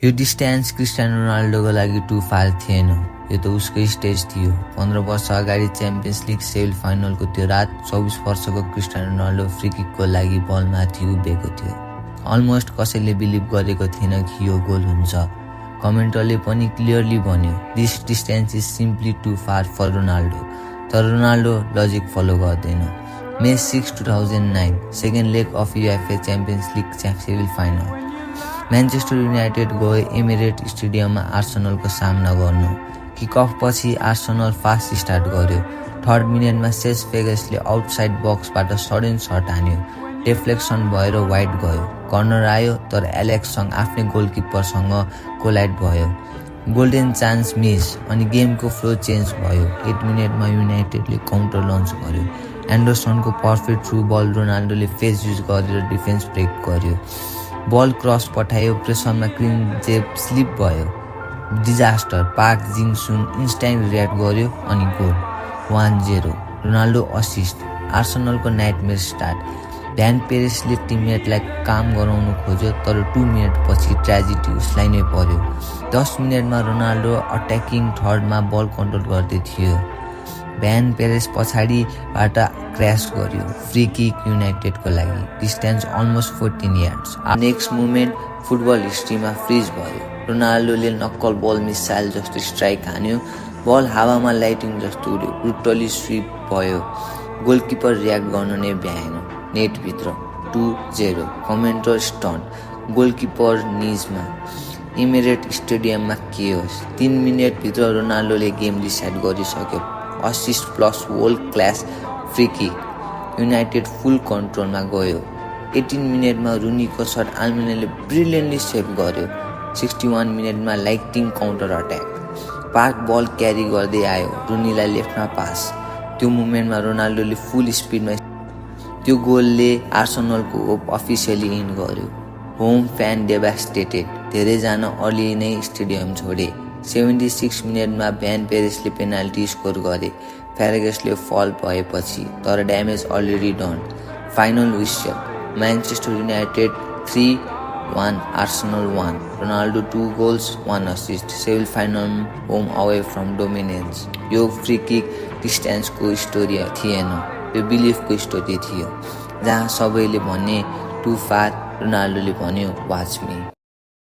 यो distance Cristiano रोनाल्डोको लागि to far थिएन। यो त उसकै स्टेज थियो। 15 वर्ष अगाडि च्याम्पियन्स लिग सेमी फाइनलको त्यो रात 24 वर्षको क्रिस्टियानो रोनाल्डो फ्री किकको लागि बलमाथि उभिएको थियो। अलमोस्ट कसैले बिलिभ गरेको थिएन कि यो गोल हुन्छ। कमेन्टरले पनि क्लियरली भन्यो, this distance is simply too far for Ronaldo. तर रोनाल्डो लजिक फलो गर्दैन। May 6, 2009 second leg of UEFA champions league semi final. Manchester United गयो एमिरेट स्टेडियममा आर्सेनलको सामना गर्नु। किक अफ पछि आर्सेनल फास्ट स्टार्ट गर्यो। 3rd मिनेटमा सेस फेगसले आउटसाइड बक्सबाट सडन सट हान्यो। डिफ्लेक्सन भएर वाइड गयो। कर्नर आयो तर एलेक्ससँग आफ्नै गोलकिपरसँग कोलाइड भयो। गोल्डन चान्स मिस अनि गेमको फ्लो चेन्ज भयो। 8 मिनेटमा युनाइटेडले काउन्टर लन्च गर्यो। एन्डरसनको पर्फेक्ट थ्रु बल रोनाल्डोले फेस युज गरेर डिफेन्स ब्रेक गर्यो। बल क्रस पठायो। प्रेसरमा क्लिन जेब स्लिप भयो। Disaster. Park Ji sung instant react गर्यो अनि गोल। 1-0 Ronaldo assist. आर्सेनलको नाइटमेयर स्टार्ट। भ्यान पेरेसले टिममेटलाई काम गराउनु खोज्यो तर 2 मिनट पछि ट्रेजेडी उसलाई नै पर्यो। 10 मिनटमा रोनाल्डो अट्याकिङ थर्डमा बल कन्ट्रोल गर्दै थियो। भ्यान पेरेस पछाडिबाट क्र्यास गर्यो। फ्री किक युनाइटेडको लागि। Distance almost 14 yards. Next movement football हिस्ट्रीमा फ्रिज भयो। रोनाल्डोले नक्कल बल मिसाइल जस्तो स्ट्राइक हान्यो। बल हावामा लाइटिङ जस्तो उड्यो। ब्रुटली स्विप भयो। गोलकिपर रियाक्ट गर्नु नै भ्याएन। नेटभित्र। 2-0 कमेन्टर स्टन। गोलकिपर निजमा। एमिरेट स्टेडियममा केओस। 3 मिनेटभित्र रोनाल्डोले गेम डिसाइड गरिसक्यो। Assist plus world class free kick. United full कन्ट्रोलमा गयो। 18 मिनेटमा रुनीको सट आल्मिनाले ब्रिलियन्टली सेभ गर्यो। 61 मिनेटमा lightning counter attack. Park ball carry गर्दै आयो। रुनीलाई लेफ्टमा पास। त्यो मुभमेन्टमा रोनाल्डोले फुल स्पिडमा त्यो गोलले आर्सेनलको होप अफिसियली इन गर्यो। Home fan devastated. धेरैजना अर्ली नै स्टेडियम छोडे। 76 मिनेटमा भ्यान पेरेसले पेनाल्टी स्कोर गरे। फेरेगसले फल भएपछि तर damage already done. Final whistle. Manchester United 3-1 Arsenal 1। Ronaldo 2 goals 1 assist. Semi final home away from dominance. यो फ्री किक डिस्टेन्सको स्टोरी थिएन। यो बिलिफको स्टोरी थियो। जहाँ सबैले भने टु फार, रोनाल्डोले भन्यो वाच मी।